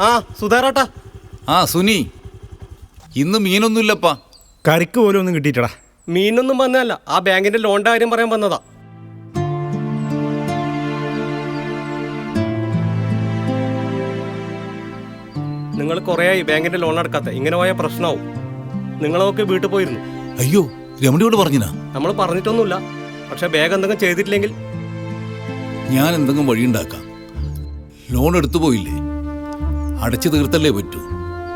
ആ സുധാരാട്ടാ. ആ സുനി, ഇന്ന് മീനൊന്നുമില്ലപ്പാ. കറിക്ക് പോലും ഒന്നും കിട്ടിയിട്ടടാ. മീനൊന്നും വന്നതല്ല, ആ ബാങ്കിന്റെ ലോണിന്റെ കാര്യം പറയാൻ വന്നതാ. നിങ്ങൾ കുറേയായി ബാങ്കിന്റെ ലോൺ അടക്കാത്ത. ഇങ്ങനെ പോയ പ്രശ്നമാവും. നിങ്ങളൊക്കെ വീട്ടിൽ പോയിരുന്നു. അയ്യോ, രമണിയോട് പറഞ്ഞിനാ? നമ്മൾ പറഞ്ഞിട്ടൊന്നുമില്ല, പക്ഷെ ബാങ്ക് എന്തെങ്കിലും ചെയ്തിട്ടില്ലെങ്കിൽ ഞാൻ എന്തെങ്കിലും വഴിയുണ്ടാക്കാം. ലോൺ എടുത്തു പോയില്ലേ, അടച്ചു തീർത്തല്ലേ പറ്റൂ.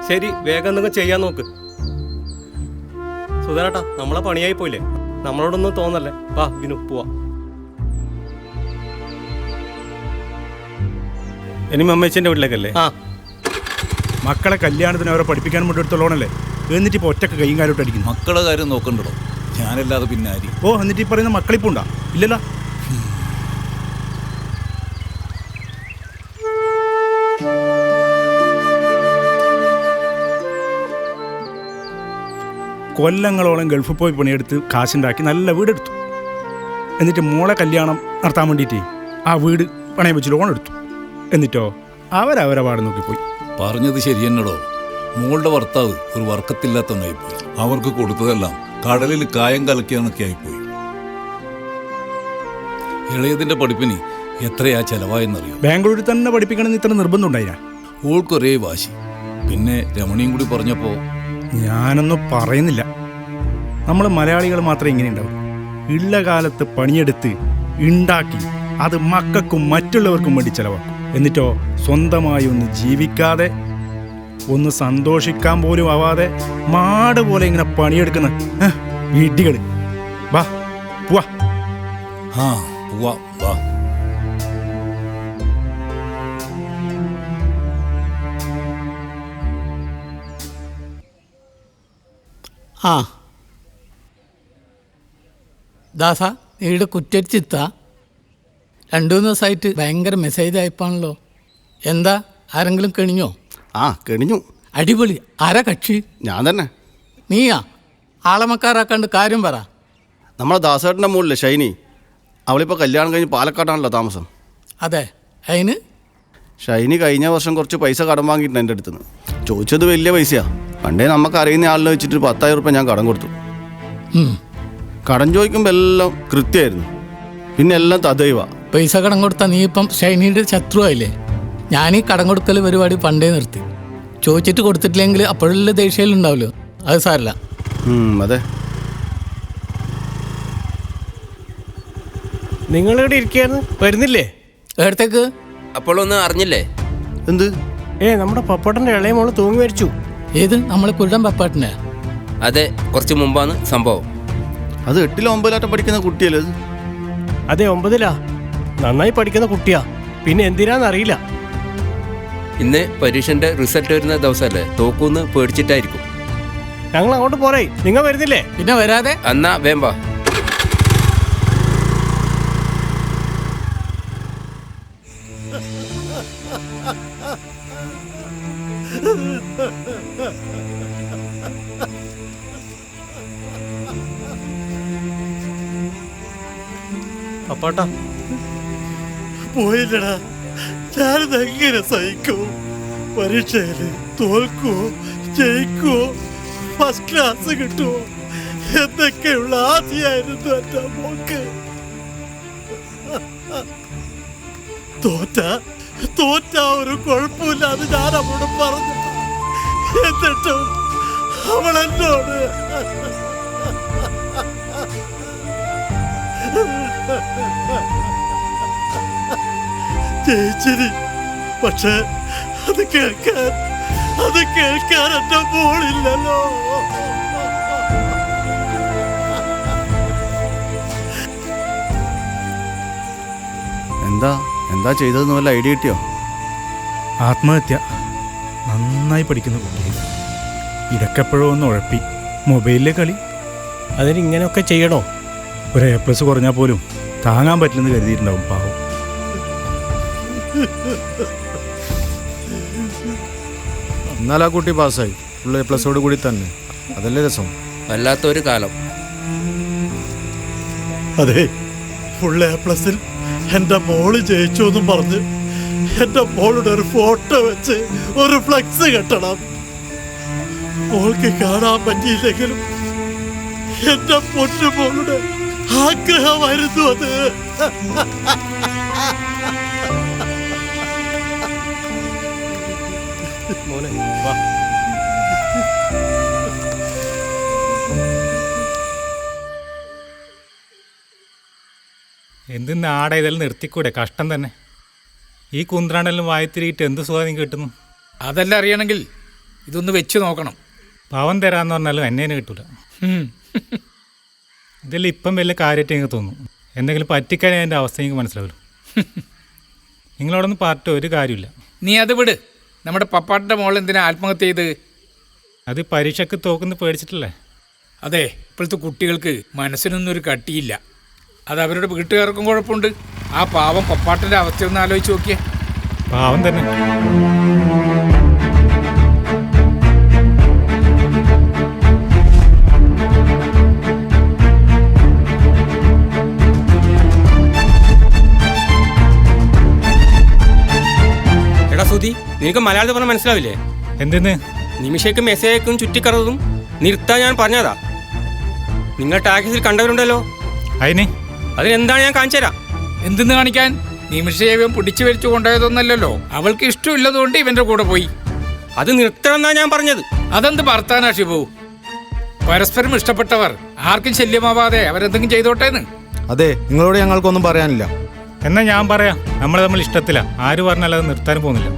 ശരി, വേഗം എന്തെങ്കിലും ചെയ്യാൻ നോക്ക്. സുധാരേട്ടാ, നമ്മളെ പണിയായി പോയില്ലേ, നമ്മളോടൊന്നും തോന്നല്ലേ. വാ വിനു, പോവാ. ഇനി മമ്മേച്ചൻ്റെ വീട്ടിലേക്കല്ലേ? ആ, മക്കളെ കല്യാണത്തിന് അവരെ പഠിപ്പിക്കാൻ വേണ്ടി എടുത്ത ലോണല്ലേ, എന്നിട്ട് ഇപ്പോൾ ഒറ്റക്ക് കൈയും കാലോട്ട് അടിക്കുന്നു. മക്കളുടെ കാര്യം നോക്കണ്ടോ, ഞാനല്ലാതെ പിന്നെ ആര്? ഓ, എന്നിട്ട് ഈ പറയുന്ന മക്കളിപ്പോൾ ഉണ്ടാ? ഇല്ലല്ലോ. കൊല്ലങ്ങളോളം ഗൾഫിൽ പോയി പണിയെടുത്ത് കാശുണ്ടാക്കി നല്ല വീടെടുത്തു. എന്നിട്ട് മോളെ കല്യാണം നടത്താൻ വേണ്ടിയിട്ട് ആ വീട് പണയം വെച്ച് ലോൺ എടുത്തു. എന്നിട്ടോ അവരവരെ പാട് നോക്കിപ്പോയി. പറഞ്ഞത് ശരിയെന്നടോ. മോളുടെ ഭർത്താവ് ഒരു വർക്കത്തില്ലാത്തവനായിപ്പോയി. അവർക്ക് കൊടുത്തതെല്ലാം കടലിൽ കായം കലക്കിയാണൊക്കെ ആയിപ്പോയി. ഇളയതിന്റെ പഠിപ്പിന് എത്രയാ ചെലവായെന്നറിയോ? ബാംഗ്ലൂരിൽ തന്നെ പഠിപ്പിക്കണമെന്ന് ഇത്ര നിർബന്ധം ഉണ്ടായില്ല. ഓൾക്കൊരേ വാശി. പിന്നെ രമണിയും കൂടി പറഞ്ഞപ്പോ ഞാനൊന്നും പറയുന്നില്ല. നമ്മൾ മലയാളികൾ മാത്രമേ ഇങ്ങനെ ഉണ്ടാവും. ഉള്ള കാലത്ത് പണിയെടുത്ത് ഉണ്ടാക്കി അത് മക്കൾക്കും മറ്റുള്ളവർക്കും വേണ്ടി ചെലവാക്കും. എന്നിട്ടോ സ്വന്തമായി ഒന്ന് ജീവിക്കാതെ ഒന്ന് സന്തോഷിക്കാൻ പോലും ആവാതെ മാട് പോലെ ഇങ്ങനെ പണിയെടുക്കുന്ന വീട്ടികൾ. വാ പോവാ. ആ പോവാ, വാ. ആ ദാസ, ഇവിടെ കുറ്റടിച്ചിത്ത 2-3 ദിവസമായിട്ട് ഭയങ്കര മെസ്സേജ് അയപ്പാണല്ലോ. എന്താ, ആരെങ്കിലും കെണിഞ്ഞോ? ആ കെണിഞ്ഞു. അടിപൊളി. ആരാ കക്ഷി? ഞാൻ തന്നെ. നീയാ? ആളമക്കാരാക്കാണ്ട് കാര്യം പറ. നമ്മളെ ദാസേട്ടൻ്റെ മുകളിലെ ഷൈനി, അവളിപ്പോൾ കല്യാണം കഴിഞ്ഞ് പാലക്കാടാണല്ലോ താമസം. അതെ, അതിന് ഷൈനി കഴിഞ്ഞ വർഷം കുറച്ച് പൈസ കടം വാങ്ങിയിട്ടുണ്ട് എൻ്റെ അടുത്ത് നിന്ന്. ചോദിച്ചത് വലിയ പൈസയാണ്. പണ്ടേ നമുക്ക് അറിയുന്ന ആളിനെ വെച്ചിട്ട് 10,000 രൂപ ഞാൻ കടം കൊടുത്തു. കടം ചോദിക്കുമ്പോൾ എല്ലാം കൃത്യമായിരുന്നു, പിന്നെ എല്ലാം തദൈവ. പൈസ കടം കൊടുത്താൽ നീ ഇപ്പം ഷൈനിയുടെ ശത്രുവായില്ലേ? ഞാനീ കടം കൊടുക്കൽ പരിപാടി പണ്ടേ നിർത്തി. ചോദിച്ചിട്ട് കൊടുത്തിട്ടില്ലെങ്കിൽ അപ്പോഴുള്ള ദേഷ്യയിലുണ്ടാവുമല്ലോ, അത് സാരല്ല. അതെ. നിങ്ങളിവിടെ ഇരിക്കുകയായിരുന്നു, വരുന്നില്ലേ? എടുത്തേക്ക്. അപ്പോഴൊന്നും അറിഞ്ഞില്ലേ? എന്ത്? നമ്മുടെ പപ്പട്ടന്റെ ഇളയ മോള് തൂങ്ങി മരിച്ചു. ഏത്? നമ്മളെ കുരുടൻ പപ്പാട്ടിനെ? അതെ, കുറച്ച് മുമ്പാണ് സംഭവം. അത് 8-ലോ 9-ലോ പഠിക്കുന്ന കുട്ടിയല്ലേ അത്? അതെ, 9-ലാ. നന്നായി പഠിക്കുന്ന കുട്ടിയാ, പിന്നെ എന്തിനാന്നറിയില്ല. ഇന്ന് പരീക്ഷന്റെ റിസൾട്ട് വരുന്ന ദിവസമല്ലേ, തോക്കൂന്ന് പേടിച്ചിട്ടായിരിക്കും. ഞങ്ങൾ അങ്ങോട്ട് പോരേ, നിങ്ങൾ വരുന്നില്ലേ? പിന്നെ വരാതെ. എന്നാ വേമ്പാ. പപ്പാട്ടാ പോയില്ലടാ, ഞാനിതെങ്ങനെ സഹിക്കൂ? പരീക്ഷയില് തോൽക്കുവോ ജയിക്കുവോ ഫസ്റ്റ് ക്ലാസ് കിട്ടുമോ എന്തൊക്കെയുള്ള ആദ്യമായിരുന്നു എൻ്റെ മോക്ക്. തോറ്റ ഒരു കുഴപ്പമില്ലാതെ ഞാൻ അവളോട് പറഞ്ഞു. എന്നിട്ടും അവളെന്നോട് ജയിച്ചിരി. പക്ഷെ അത് കേൾക്കാൻ എന്റെ മോളില്ലല്ലോ. എന്താ ചെയ്തതെന്ന് വല്ല ഐഡിയ കിട്ടിയോ? ആത്മഹത്യ. നന്നായി പഠിക്കുന്ന കുട്ടി ഇടയ്ക്കെപ്പോഴോ ഒന്ന് ഉഴപ്പി. മൊബൈലിലെ കളി. അതിനിങ്ങനെയൊക്കെ ചെയ്യണോ? ഒരു A+ കുറഞ്ഞാൽ പോലും താങ്ങാൻ പറ്റില്ലെന്ന് കരുതിയിട്ടുണ്ടാവും പാവം. എന്നാൽ ആ കുട്ടി പാസ്സായി, ഫുൾ A+ കൂടി തന്നെ. അതല്ലേ രസം. വല്ലാത്തൊരു കാലം. അതെ, ഫുൾ A+ എൻ്റെ മോള് ജയിച്ചു എന്നും പറഞ്ഞ് എന്റെ മോളുടെ ഒരു ഫോട്ടോ വെച്ച് ഒരു ഫ്ലെക്സ് കെട്ടണം. മോൾക്ക് കാണാൻ പറ്റിയില്ലെങ്കിലും എന്റെ പൊന്നു മോളുടെ ആഗ്രഹമായിരുന്നു അത്. മോനെ വാ. എന്തിന്ന് ആടെ ഇതെല്ലാം നിർത്തിക്കൂടെ? കഷ്ടം തന്നെ. ഈ കുന്ത്രാണ്ടെല്ലാം വായത്തിരിയിട്ട് എന്ത് സുഖം കിട്ടുന്നു? അതെല്ലാം അറിയണമെങ്കിൽ ഇതൊന്ന് വെച്ച് നോക്കണം. പാവം തരാന്ന് പറഞ്ഞാലും എന്നെ കിട്ടൂല. ഇതെല്ലാം ഇപ്പം വലിയ കാര്യമായിട്ട് എനിക്ക് തോന്നുന്നു. എന്തെങ്കിലും പറ്റിക്കഴിഞ്ഞാൽ എൻ്റെ അവസ്ഥ എനിക്ക് മനസ്സിലാവില്ല. നിങ്ങളോടൊന്നും പറഞ്ഞിട്ട് ഒരു കാര്യമില്ല. നീ അത് വിട്. നമ്മുടെ പപ്പാട്ടിൻ്റെ മോൾ എന്തിനാ ആത്മഹത്യ ചെയ്ത്? അത് പരീക്ഷയ്ക്ക് തോക്കുന്ന പേടിച്ചിട്ടല്ലേ? അതെ, ഇപ്പോഴത്തെ കുട്ടികൾക്ക് മനസ്സിനൊന്നും ഒരു കട്ടിയില്ല. അത് അവരുടെ വീട്ടുകാർക്കും കുഴപ്പമുണ്ട്. ആ പാവം പപ്പാട്ടിൻ്റെ അവസ്ഥയൊന്ന് ആലോചിച്ച് നോക്കിയേ. പാവം തന്നെ. എടാ സുധി, നിനക്ക് മലയാളത്തിൽ പറഞ്ഞാൽ മനസ്സിലാവില്ലേ? എന്തിന്ന്? നിമിഷയ്ക്കും മെസ്സേജയ്ക്കും ചുറ്റിക്കറതും നിർത്താൻ ഞാൻ പറഞ്ഞതാ. നിങ്ങൾ ടാക്സിൽ കണ്ടവരുണ്ടല്ലോ, അതിന് അതിനെന്താണ് ഞാൻ കാണിച്ചു തരാം. എന്തെന്ന് കാണിക്കാൻ? നിമിഷേവം പിടിച്ചു വലിച്ചു കൊണ്ടുപോയതൊന്നല്ലോ. അവൾക്ക് ഇഷ്ടമില്ലതുകൊണ്ട് ഇവന്റെ കൂടെ പോയി. അത് നിർത്തണമെന്നാ ഞാൻ പറഞ്ഞത്. അതെന്ത് ഭർത്താനാ ഷിബു? പരസ്പരം ഇഷ്ടപ്പെട്ടവർ ആർക്കും ശല്യമാവാതെ അവരെന്തെങ്കിലും ചെയ്തോട്ടേന്ന്. അതെ, നിങ്ങളോട് ഞങ്ങൾക്കൊന്നും പറയാനില്ല. എന്നാൽ ഞാൻ പറയാം, നമ്മൾ തമ്മിൽ ഇഷ്ടത്തില്ല. ആര് പറഞ്ഞാലും അത് നിർത്താനും പോകുന്നില്ല.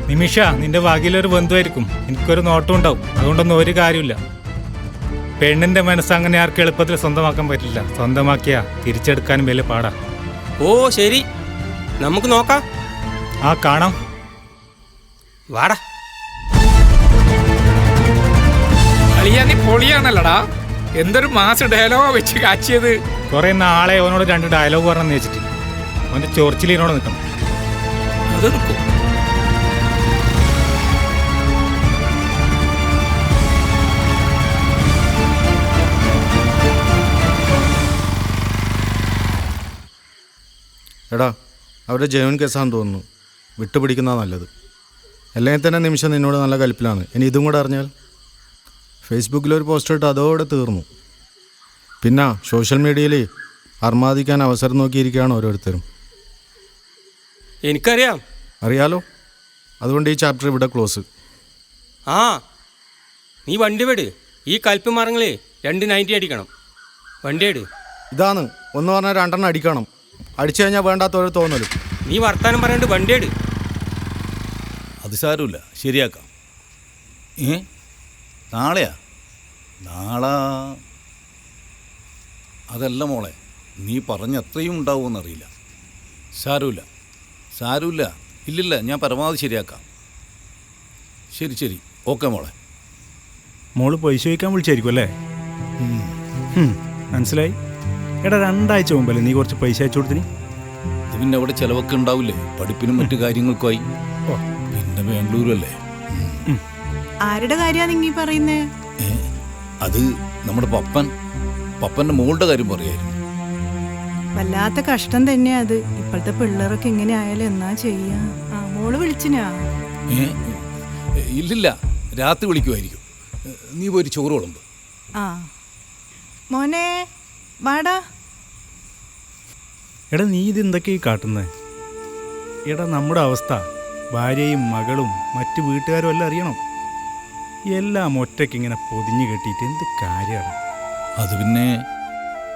നിമിഷ നിന്റെ ഭാഗ്യയിലൊരു ബന്ധുവായിരിക്കും, എനിക്കൊരു നോട്ടം ഉണ്ടാവും. അതുകൊണ്ടൊന്നും ഒരു കാര്യമില്ല. പെണ്ണിന്റെ മനസ്സ് അങ്ങനെ ആർക്കും എളുപ്പത്തിൽ സ്വന്തമാക്കാൻ പറ്റില്ല. സ്വന്തമാക്കിയാ തിരിച്ചെടുക്കാനും വലിയ പാടാ. ഓ ശരി, നമുക്ക് നോക്കാം. ആ കാണാം, വാടാ. അളിയാ നീ പൊളിയാണല്ലടാ. എന്തൊരു മാസ് ഡയലോഗാ വെച്ച് കാച്ചിയത്. കുറെ നാളെ അവനോട് 2 ഡയലോഗ് പറഞ്ഞെന്ന് വെച്ചിട്ട് അവന്റെ ചൊറിച്ചിലിനോട് നിൽക്കണം. അത് നിൽക്കും. എടാ, അവരുടെ ജൈവൻ കേസാന്ന് തോന്നുന്നു. വിട്ടുപിടിക്കുന്നതാണ് നല്ലത്. അല്ലെങ്കിൽ തന്നെ നിമിഷം നിന്നോട് നല്ല കലിപ്പിലാണ്. ഇനി ഇതും കൂടെ അറിഞ്ഞാൽ ഫേസ്ബുക്കിലൊരു പോസ്റ്റ് ഇട്ട് അതോടെ തീർന്നു. പിന്നെ സോഷ്യൽ മീഡിയയിൽ അർമാദിക്കാൻ അവസരം നോക്കിയിരിക്കുകയാണ് ഓരോരുത്തരും. എനിക്കറിയാം. അറിയാലോ. അതുകൊണ്ട് ഈ ചാപ്റ്റർ ഇവിടെ ക്ലോസ്. ആ നീ വണ്ടി വിട്. ഈ കൽപ്പ് മരങ്ങളെ 290 അടിക്കണം. വണ്ടി ഇട്. ഇതാണ് ഒന്ന് പറഞ്ഞാൽ 2 അടിക്കണം. അടിച്ചു കഴിഞ്ഞാൽ വേണ്ടാത്തവരെ തോന്നലും. നീ വർത്താനം പറയാണ്ട് വണ്ടി ഇട്. അത് സാരമില്ല, ശരിയാക്കാം. നാളെയാ? നാളെ അതല്ല മോളെ, നീ പറഞ്ഞ അത്രയും ഉണ്ടാവുമെന്നറിയില്ല. സാരമില്ല, സാരമില്ല. ഇല്ലില്ല, ഞാൻ പരമാവധി ശരിയാക്കാം. ശരി ശരി, ഓക്കെ മോളെ. മോള് പൈസ ചോദിക്കാൻ വിളിച്ചായിരിക്കും അല്ലേ? മനസ്സിലായി. എടാ 2 ആഴ്ച മുമ്പല്ലേ നീ കുറച്ച് പൈസ അയച്ചു കൊടുത്തിന്? ഇത് പിന്നെ അവിടെ ചിലവൊക്കെ ഉണ്ടാവില്ലേ, പഠിപ്പിനും മറ്റു കാര്യങ്ങൾക്കുമായി. പിന്നെ ബാംഗ്ലൂരല്ലേ. ആരുടെ കാര്യമാണ് നീ പറയുന്നേ? അത് നമ്മുടെ പപ്പൻ്റെ മോളുടെ കാര്യം പറയായിരുന്നു. വല്ലാത്ത കഷ്ടം തന്നെയാ അത്. ഇപ്പോഴത്തെ പിള്ളേരൊക്കെ ഇങ്ങനെ ആയാലും എന്നാ ചെയ്യാ? മോള് വിളിച്ചിനാ? ഇല്ലില്ല, രാത്രി വിളിക്കുമായിരിക്കും. നീ പോയി ചോറ് വിളമ്പ്. ആ മോനെ വാടാ. എടാ നീ ഇത് എന്തൊക്കെയാ കാട്ടുന്നത്? എടാ നമ്മുടെ അവസ്ഥ ഭാര്യയും മകളും മറ്റു വീട്ടുകാരും എല്ലാം അറിയണം. എല്ലാം ഒറ്റയ്ക്ക് ഇങ്ങനെ പൊതിഞ്ഞു കെട്ടിയിട്ട് എന്ത് കാര്യമാണ്? അത് പിന്നെ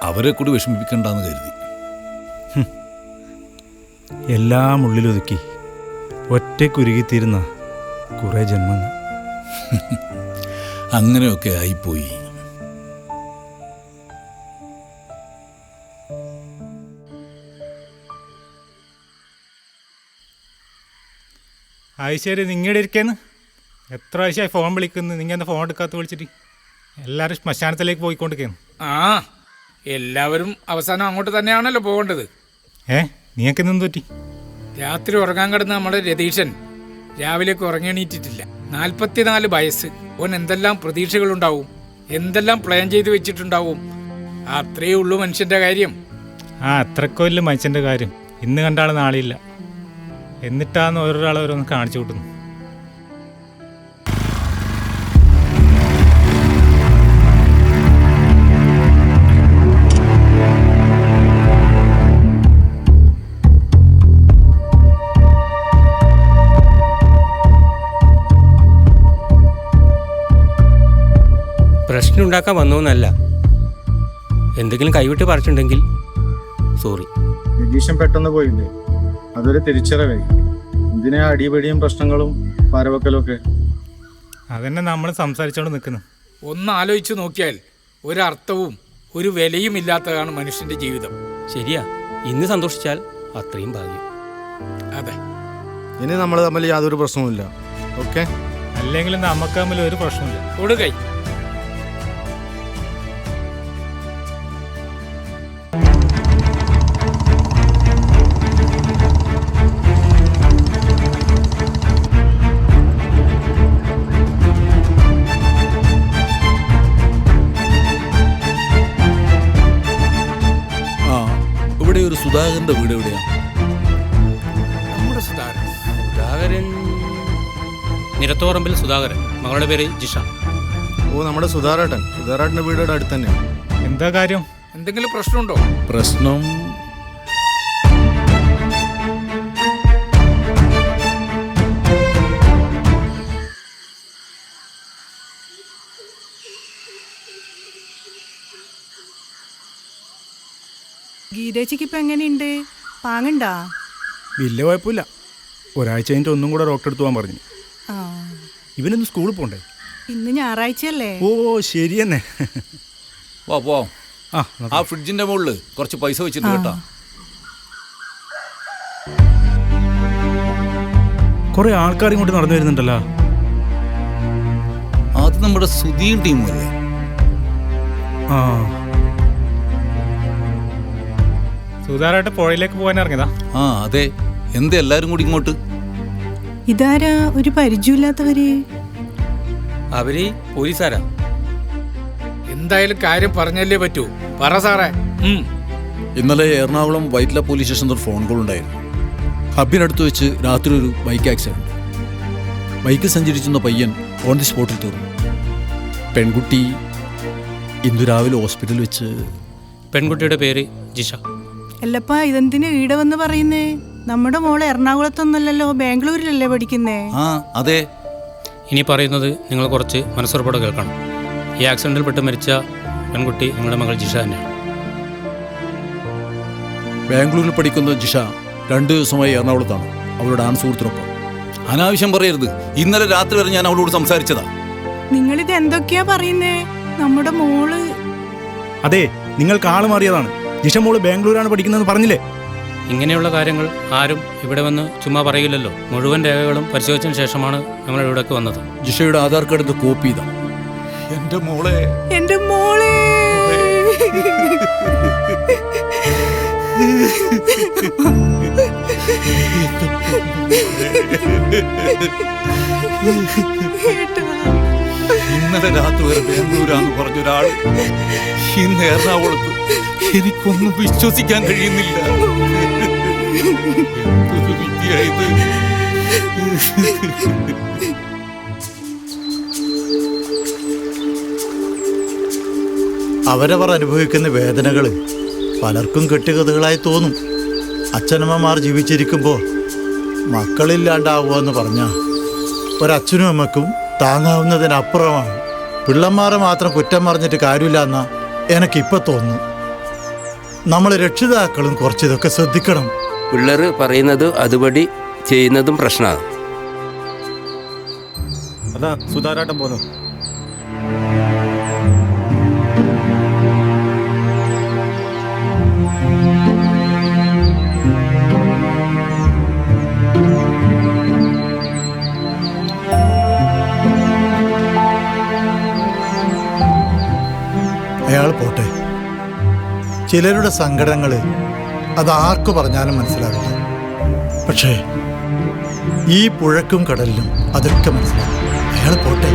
അവരെ കൂടി വിഷമിപ്പിക്കണ്ടെന്ന് കരുതി. എല്ലാം ഉള്ളിലൊതുക്കി ഒറ്റയ്ക്കുരുകിത്തീരുന്ന കുറേ ജന്മങ്ങൾ. അങ്ങനെയൊക്കെ ആയിപ്പോയി. ശരി, നിങ്ങളുടെ ഇരിക്കേന്ന് എത്ര ആഴ്ചയായി ഫോൺ വിളിക്കുന്നു. നിങ്ങൾ എന്താ ഫോൺ എടുക്കാത്ത? വിളിച്ചിട്ട് എല്ലാവരും ശ്മശാനത്തിലേക്ക് പോയിക്കൊണ്ടിരിക്കുന്നു. എല്ലാവരും അവസാനം അങ്ങോട്ട് തന്നെയാണല്ലോ പോകേണ്ടത്. നീയൊക്കെ നിന്ന് പറ്റി? രാത്രി ഉറങ്ങാൻ കിടന്ന നമ്മുടെ രതീശൻ രാവിലേക്ക് ഉറങ്ങിയെണീറ്റിട്ടില്ല. 44 വയസ്സ്. ഓൻ എന്തെല്ലാം പ്രതീക്ഷകളുണ്ടാവും, എന്തെല്ലാം പ്ലാൻ ചെയ്ത് വെച്ചിട്ടുണ്ടാവും. അത്രയേ ഉള്ളൂ മനുഷ്യന്റെ കാര്യം. അത്രയ്ക്ക് വലിയ മനുഷ്യന്റെ കാര്യം. ഇന്ന് കണ്ടാൽ നാളെയില്ല. എന്നിട്ടാന്ന് ഓരോരാളെ ഓരോന്ന് കാണിച്ചു കൂട്ടുന്നു. പ്രശ്നം ഉണ്ടാക്കാൻ വന്നോന്നല്ല. എന്തെങ്കിലും കൈവിട്ട് പറിച്ചിട്ടുണ്ടെങ്കിൽ സോറി. രതീശൻ പെട്ടെന്ന് പോയില്ലേ, അതൊരു തിരിച്ചറിവേ. ഇതിനെ അടിപിടിയും പ്രശ്നങ്ങളും പരവക്കലും ഒക്കെ. അതന്നെ നമ്മൾ സംസാരിച്ചോണ്ട് നിൽക്കുന്നു. ഒന്ന് ആലോചിച്ച് നോക്കിയാൽ ഒരർത്ഥവും ഒരു വിലയും ഇല്ലാത്തതാണ് മനുഷ്യന്റെ ജീവിതം. ശരിയാ, ഇന്ന് സന്തോഷിച്ചാൽ അത്രയും ഭാഗ്യം. അതെ, ഇനി നമ്മൾ തമ്മിൽ യാതൊരു പ്രശ്നവുമില്ല. ഓക്കെ, അല്ലെങ്കിലും നമുക്ക് തമ്മിൽ ഒരു പ്രശ്നമില്ല. കൊടുകൈ. ആ, ഇവിടെ ഒരു സുധാകരന്റെ വീട് എവിടെയാണ്? നമ്മുടെ സുധാകരൻ. സുധാകരൻ, നിരത്തോറമ്പിൽ സുധാകരൻ. മകളുടെ പേര് ജിഷ. ഓ, നമ്മുടെ സുധാരേട്ടൻ്റെ വീട് അടുത്ത് തന്നെയാണ്. എന്താ കാര്യം? എന്തെങ്കിലും പ്രശ്നമുണ്ടോ? പ്രശ്നം ഗീതേച്ചിക്ക് ഇപ്പം എങ്ങനെയുണ്ട്? പാങ്ങണ്ടാ? വലിയ കുഴപ്പമില്ല. ഒരാഴ്ച കഴിഞ്ഞിട്ട് ഒന്നും കൂടെ ഡോക്ടറെ അടുത്ത് പോകാൻ പറഞ്ഞു. ആ, ഇവനൊന്ന് സ്കൂളിൽ പോകണ്ടേ? ഇന്ന് ഞായറാഴ്ചയല്ലേ? ഓ ശരി തന്നെ. വാ പോ. ആ ആ ഫ്രിഡ്ജിന്റെ മുകളിൽ കുറച്ച് പൈസ വെച്ചിട്ട് കേട്ടാ. കുറെ ആൾക്കാർ ഇങ്ങോട്ട് നടന്നു വരുന്നുണ്ടല്ലോ. അത് നമ്മുടെ സുധീർ ടീമല്ലേ? ആ, സുധാരായിട്ട് പുഴയിലേക്ക് പോകാൻ ഇറങ്ങിയതാ. ആ അതെ. എന്താ എല്ലാരും കൂടി ഇങ്ങോട്ട്? ഇതാരാ ഒരു പരിചയമില്ലാത്തവര്? അവര് പോലീസുകാരാ. എന്തായാലും കാര്യം പറഞ്ഞല്ലേ പറ്റൂ. പറ സാറേ. ഇന്നലെ എറണാകുളം വൈറ്റ്ല പോലീസ് സ്റ്റേഷനിൽ ഒരു ഫോൺ കോൾ ഉണ്ടായിരുന്നു. ഹബിനടുത്ത് വെച്ച് രാത്രി ഒരു ബൈക്ക് ആക്സിഡന്റ്. ബൈക്ക് സഞ്ചരിച്ചിരുന്ന പയ്യൻ ഓൺ ദി സ്പോട്ടിൽ തീർന്നു. പെൺകുട്ടി ഇന്ന് രാവിലെ ഹോസ്പിറ്റലിൽ വെച്ച്. പെൺകുട്ടിയുടെ പേര് ജിഷ. അല്ലപ്പാ, ഇതെന്തിനാ ഈടെ വന്ന് പറയുന്നേ? നമ്മുടെ മോളെ എറണാകുളത്തൊന്നല്ലല്ലോ, ബാംഗ്ലൂരിലല്ലേ പഠിക്കുന്നേ? ആ അതെ. ഇനി പറയുന്നത് നിങ്ങൾ കുറച്ച് മനസ്സുറപ്പോടെ കേൾക്കണം. ഈ ആക്സിഡന്റിൽപ്പെട്ട് മരിച്ച പെൺകുട്ടി നിങ്ങളുടെ മകൾ ജിഷ തന്നെയാണ്. ബാംഗ്ലൂരിൽ പഠിക്കുന്ന ജിഷ 2 ദിവസമായി എറണാകുളത്താണ് അവളുടെ ആൺസുഹൃത്തിനൊപ്പം. അനാവശ്യം പറയരുത്. ഇന്നലെ രാത്രി വരെ ഞാൻ അവളോട് സംസാരിച്ചതാ. നിങ്ങളിത് എന്തൊക്കെയാ പറയുന്നേ? നമ്മുടെ മോള്. അതെ, നിങ്ങൾക്ക് ആള് മാറിയതാണ്. ജിഷ മോള് ബാംഗ്ലൂരാണ് പഠിക്കുന്നതെന്ന് പറഞ്ഞില്ലേ? ഇങ്ങനെയുള്ള കാര്യങ്ങൾ ആരും ഇവിടെ വന്ന് ചുമ്മാ പറയില്ലല്ലോ. മുഴുവൻ രേഖകളും പരിശോധിച്ചതിന് ശേഷമാണ് നമ്മൾ ഇവിടേക്ക് വന്നത്. ജിഷയുടെ ആധാർ കാർഡിന്റെ കോപ്പി ഇതാ. എന്റെ മോളെ, എന്റെ മോളെ. ഇന്നലെ രാത്രി വരെ ബാംഗ്ലൂരാന്ന് പറഞ്ഞൊരാൾ ഇന്ന് എറണാകുളത്ത്. എനിക്കൊന്നും വിശ്വസിക്കാൻ കഴിയുന്നില്ല. എന്തൊരു വിദ്യായത്. അവരവർ അനുഭവിക്കുന്ന വേദനകൾ പലർക്കും കെട്ടുകഥകളായി തോന്നും. അച്ഛനമ്മമാർ ജീവിച്ചിരിക്കുമ്പോൾ മക്കളില്ലാണ്ടാവുക എന്ന് പറഞ്ഞാൽ ഒരച്ഛനും അമ്മക്കും താങ്ങാവുന്നതിനപ്പുറമാണ്. പിള്ളന്മാരെ മാത്രം കുറ്റം പറഞ്ഞിട്ട് കാര്യമില്ല എന്നാ എനിക്കിപ്പോൾ തോന്നുന്നു. നമ്മൾ രക്ഷിതാക്കളും കുറച്ചിതൊക്കെ ശ്രദ്ധിക്കണം. പിള്ളേർ പറയുന്നത് അതുപടി ചെയ്യുന്നതും പ്രശ്നമാണ്. അതാ സുധാരാട്ടം പോന്നു. അയാൾ പോട്ടെ. ചിലരുടെ സങ്കടങ്ങൾ അതാർക്കു പറഞ്ഞാലും മനസ്സിലാവില്ല. പക്ഷേ ഈ പുഴക്കും കടലിനും അതൊക്കെ മനസ്സിലാവും. അയാൾ പോട്ടെ.